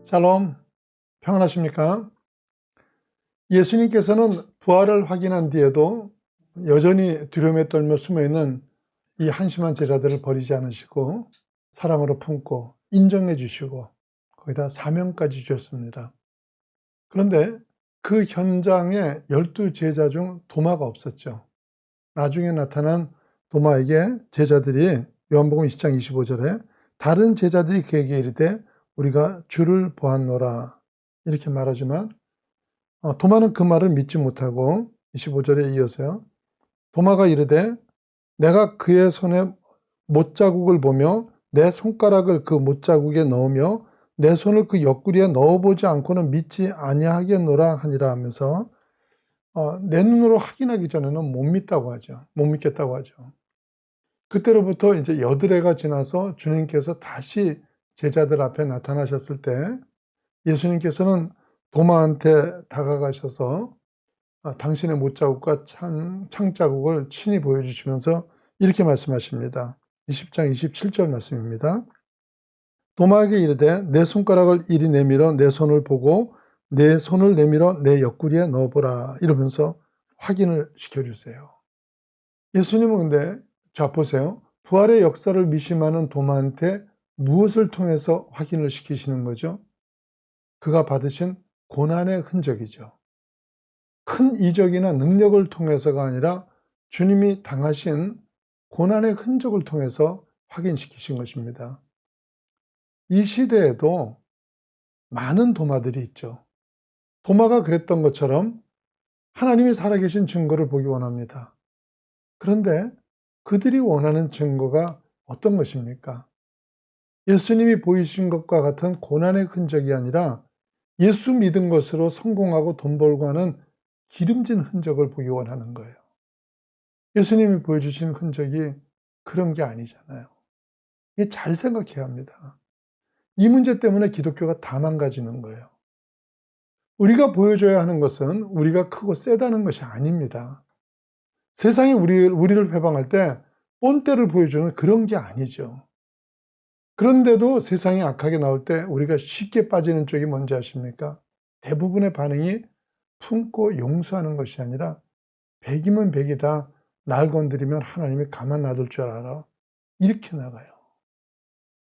샬롬, 평안하십니까? 예수님께서는 부활을 확인한 뒤에도 여전히 두려움에 떨며 숨어있는 이 한심한 제자들을 버리지 않으시고 사랑으로 품고 인정해 주시고 거기다 사명까지 주셨습니다. 그런데 그 현장에 12제자 중 도마가 없었죠. 나중에 나타난 도마에게 제자들이 요한복음 20장 25절에 다른 제자들이 그에게 이르되 우리가 주를 보았노라 이렇게 말하지만 도마는 그 말을 믿지 못하고 25절에 이어서요. 도마가 이르되 내가 그의 손에 못자국을 보며 내 손가락을 그 못자국에 넣으며 내 손을 그 옆구리에 넣어보지 않고는 믿지 아니하겠노라 하니라 하면서 내 눈으로 확인하기 전에는 못 믿다고 하죠. 못 믿겠다고 하죠. 그때로부터 이제 여드레가 지나서 주님께서 다시 제자들 앞에 나타나셨을 때 예수님께서는 도마한테 다가가셔서 당신의 못자국과 창자국을 친히 보여주시면서 이렇게 말씀하십니다. 20장 27절 말씀입니다. 도마에게 이르되 내 손가락을 이리 내밀어 내 손을 보고 내 손을 내밀어 내 옆구리에 넣어보라 이러면서 확인을 시켜주세요. 예수님은 근데 자 보세요. 부활의 역사를 미심하는 도마한테 무엇을 통해서 확인을 시키시는 거죠? 그가 받으신 고난의 흔적이죠. 큰 이적이나 능력을 통해서가 아니라 주님이 당하신 고난의 흔적을 통해서 확인시키신 것입니다. 이 시대에도 많은 도마들이 있죠. 도마가 그랬던 것처럼 하나님이 살아계신 증거를 보기 원합니다. 그런데 그들이 원하는 증거가 어떤 것입니까? 예수님이 보이신 것과 같은 고난의 흔적이 아니라 예수 믿은 것으로 성공하고 돈 벌고 하는 기름진 흔적을 보기 원하는 거예요. 예수님이 보여주신 흔적이 그런 게 아니잖아요. 이게 잘 생각해야 합니다. 이 문제 때문에 기독교가 다 망가지는 거예요. 우리가 보여줘야 하는 것은 우리가 크고 세다는 것이 아닙니다. 세상이 우리를 회방할 때 본때를 보여주는 그런 게 아니죠. 그런데도 세상이 악하게 나올 때 우리가 쉽게 빠지는 쪽이 뭔지 아십니까? 대부분의 반응이 품고 용서하는 것이 아니라 백이면 백이다. 날 건드리면 하나님이 가만 놔둘 줄 알아. 이렇게 나가요.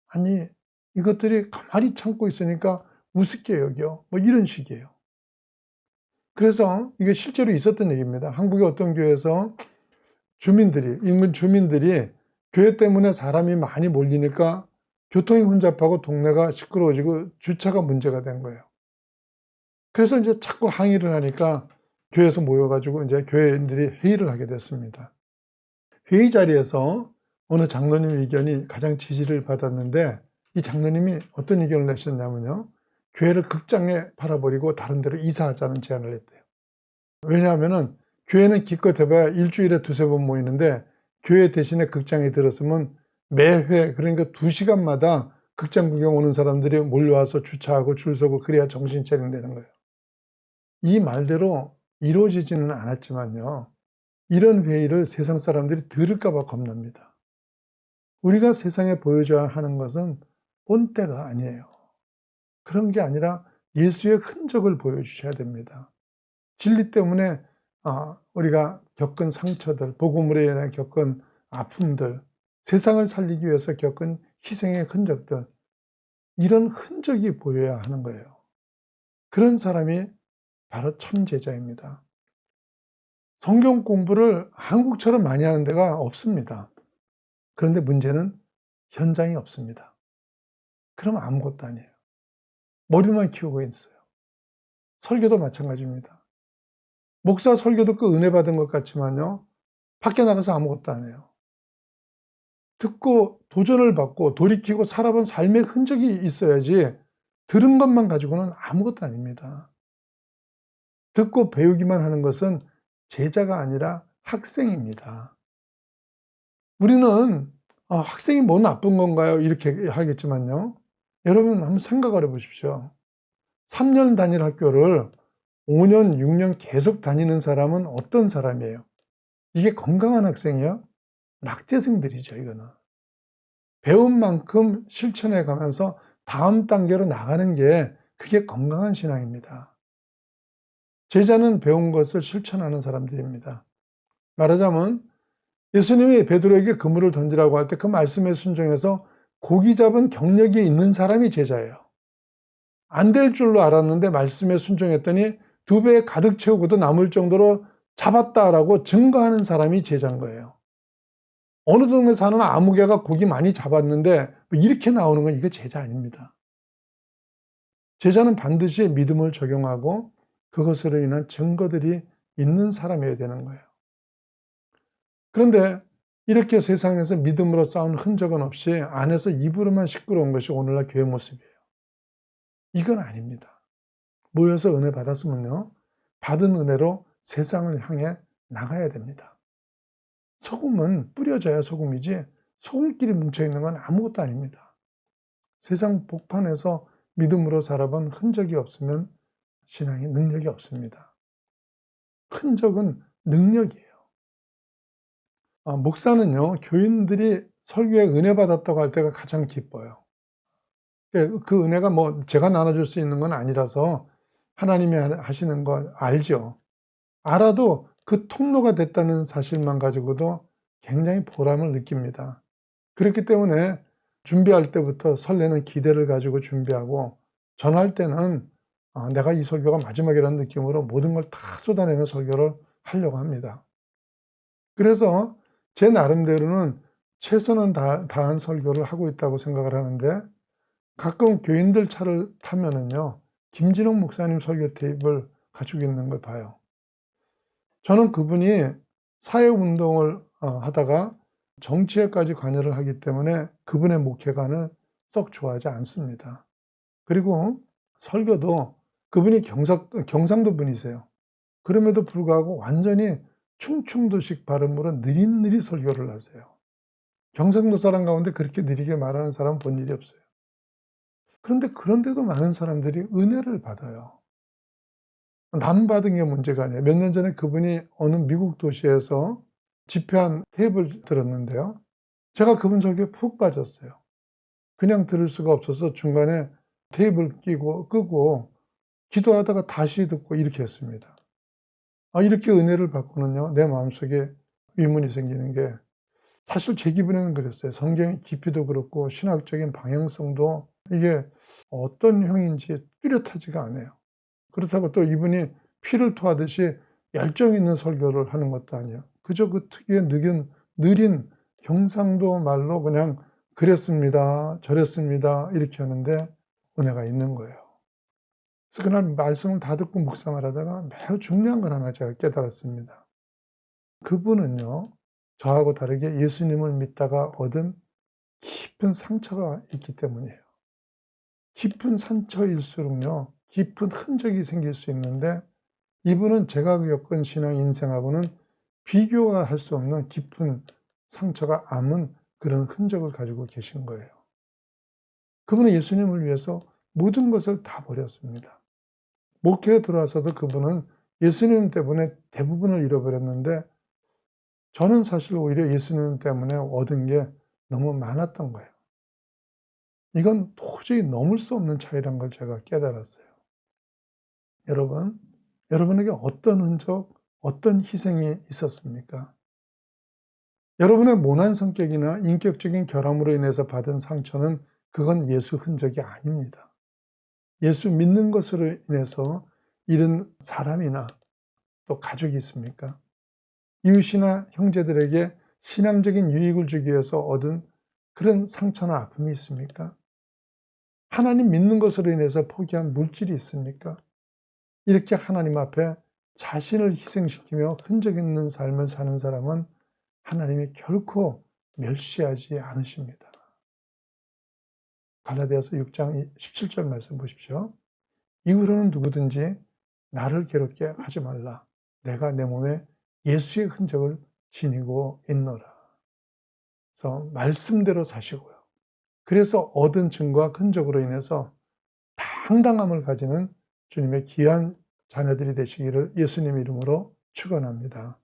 아니 이것들이 가만히 참고 있으니까 우습게 여겨. 뭐 이런 식이에요. 그래서 이게 실제로 있었던 얘기입니다. 한국의 어떤 교회에서 인근 주민들이 교회 때문에 사람이 많이 몰리니까 교통이 혼잡하고 동네가 시끄러워지고 주차가 문제가 된 거예요. 그래서 이제 자꾸 항의를 하니까 교회에서 모여가지고 이제 교회인들이 회의를 하게 됐습니다. 회의 자리에서 어느 장로님 의견이 가장 지지를 받았는데 이 장로님이 어떤 의견을 내셨냐면요. 교회를 극장에 팔아버리고 다른 데로 이사하자는 제안을 했대요. 왜냐하면은 교회는 기껏 해봐야 일주일에 두세 번 모이는데 교회 대신에 극장에 들었으면 매회 그러니까 2시간마다 극장 구경 오는 사람들이 몰려와서 주차하고 줄 서고 그래야 정신 차린다는 거예요. 이 말대로 이루어지지는 않았지만요. 이런 회의를 세상 사람들이 들을까 봐 겁납니다. 우리가 세상에 보여줘야 하는 것은 본때가 아니에요. 그런 게 아니라 예수의 흔적을 보여주셔야 됩니다. 진리 때문에 우리가 겪은 상처들, 복음으로 인해 겪은 아픔들, 세상을 살리기 위해서 겪은 희생의 흔적들, 이런 흔적이 보여야 하는 거예요. 그런 사람이 바로 참제자입니다. 성경 공부를 한국처럼 많이 하는 데가 없습니다. 그런데 문제는 현장이 없습니다. 그럼 아무것도 아니에요. 머리만 키우고 있어요. 설교도 마찬가지입니다. 목사 설교도 그 은혜 받은 것 같지만요. 밖에 나가서 아무것도 안 해요. 듣고 도전을 받고 돌이키고 살아본 삶의 흔적이 있어야지 들은 것만 가지고는 아무것도 아닙니다. 듣고 배우기만 하는 것은 제자가 아니라 학생입니다. 우리는 학생이 뭐 나쁜 건가요? 이렇게 하겠지만요. 여러분 한번 생각을 해보십시오. 3년 단일 학교를 5년, 6년 계속 다니는 사람은 어떤 사람이에요? 이게 건강한 학생이요? 낙제생들이죠, 이거는. 배운 만큼 실천해 가면서 다음 단계로 나가는 게 그게 건강한 신앙입니다. 제자는 배운 것을 실천하는 사람들입니다. 말하자면 예수님이 베드로에게 그물을 던지라고 할 때 그 말씀에 순종해서 고기 잡은 경력이 있는 사람이 제자예요. 안 될 줄로 알았는데 말씀에 순종했더니 2배 가득 채우고도 남을 정도로 잡았다라고 증거하는 사람이 제자인 거예요. 어느 동네 사는 아무개가 고기 많이 잡았는데 이렇게 나오는 건 이거 제자 아닙니다. 제자는 반드시 믿음을 적용하고 그것으로 인한 증거들이 있는 사람이어야 되는 거예요. 그런데 이렇게 세상에서 믿음으로 싸운 흔적은 없이 안에서 입으로만 시끄러운 것이 오늘날 교회 모습이에요. 이건 아닙니다. 모여서 은혜 받았으면요, 받은 은혜로 세상을 향해 나가야 됩니다. 소금은 뿌려져야 소금이지 소금끼리 뭉쳐있는 건 아무것도 아닙니다. 세상 복판에서 믿음으로 살아본 흔적이 없으면 신앙의 능력이 없습니다. 흔적은 능력이에요. 목사는요, 교인들이 설교에 은혜 받았다고 할 때가 가장 기뻐요. 그 은혜가 제가 나눠줄 수 있는 건 아니라서 하나님이 하시는 거 알죠. 알아도 그 통로가 됐다는 사실만 가지고도 굉장히 보람을 느낍니다. 그렇기 때문에 준비할 때부터 설레는 기대를 가지고 준비하고, 전할 때는 내가 이 설교가 마지막이라는 느낌으로 모든 걸 다 쏟아내는 설교를 하려고 합니다. 그래서 제 나름대로는 최선을 다한 설교를 하고 있다고 생각을 하는데, 가끔 교인들 차를 타면은요, 김진홍 목사님 설교 테이프를 가지고 있는 걸 봐요. 저는 그분이 사회운동을 하다가 정치에까지 관여를 하기 때문에 그분의 목회관을 썩 좋아하지 않습니다. 그리고 설교도 그분이 경상도 분이세요. 그럼에도 불구하고 완전히 충청도식 발음으로 느릿느릿 설교를 하세요. 경상도 사람 가운데 그렇게 느리게 말하는 사람 본 일이 없어요. 그런데 그런데도 많은 사람들이 은혜를 받아요. 남 받은 게 문제가 아니에요. 몇 년 전에 그분이 어느 미국 도시에서 집회한 테이프를 들었는데요, 제가 그분 설교에 푹 빠졌어요. 그냥 들을 수가 없어서 중간에 테이프를 끄고 기도하다가 다시 듣고 이렇게 했습니다. 이렇게 은혜를 받고는요, 내 마음속에 의문이 생기는 게, 사실 제 기분에는 그랬어요. 성경의 깊이도 그렇고 신학적인 방향성도 이게 어떤 형인지 뚜렷하지가 않아요. 그렇다고 또 이분이 피를 토하듯이 열정 있는 설교를 하는 것도 아니에요. 그저 그 특유의 느린 경상도 말로 그냥 그랬습니다, 저랬습니다 이렇게 하는데 은혜가 있는 거예요. 그래서 그날 말씀을 다 듣고 묵상을 하다가 매우 중요한 걸 하나 제가 깨달았습니다. 그분은요, 저하고 다르게 예수님을 믿다가 얻은 깊은 상처가 있기 때문이에요. 깊은 상처일수록요, 깊은 흔적이 생길 수 있는데, 이분은 제가 겪은 신앙 인생하고는 비교가 할 수 없는 깊은 상처가 남은 그런 흔적을 가지고 계신 거예요. 그분은 예수님을 위해서 모든 것을 다 버렸습니다. 목회에 들어와서도 그분은 예수님 때문에 대부분을 잃어버렸는데, 저는 사실 오히려 예수님 때문에 얻은 게 너무 많았던 거예요. 이건 도저히 넘을 수 없는 차이라는 걸 제가 깨달았어요. 여러분에게 어떤 흔적, 어떤 희생이 있었습니까? 여러분의 모난 성격이나 인격적인 결함으로 인해서 받은 상처는 그건 예수 흔적이 아닙니다. 예수 믿는 것으로 인해서 잃은 사람이나 또 가족이 있습니까? 이웃이나 형제들에게 신앙적인 유익을 주기 위해서 얻은 그런 상처나 아픔이 있습니까? 하나님 믿는 것으로 인해서 포기한 물질이 있습니까? 이렇게 하나님 앞에 자신을 희생시키며 흔적 있는 삶을 사는 사람은 하나님이 결코 멸시하지 않으십니다. 갈라디아서 6장 17절 말씀 보십시오. 이후로는 누구든지 나를 괴롭게 하지 말라. 내가 내 몸에 예수의 흔적을 지니고 있노라. 그래서 말씀대로 사시고요, 그래서 얻은 증거와 흔적으로 인해서 당당함을 가지는 주님의 귀한 자녀들이 되시기를 예수님 이름으로 축원합니다.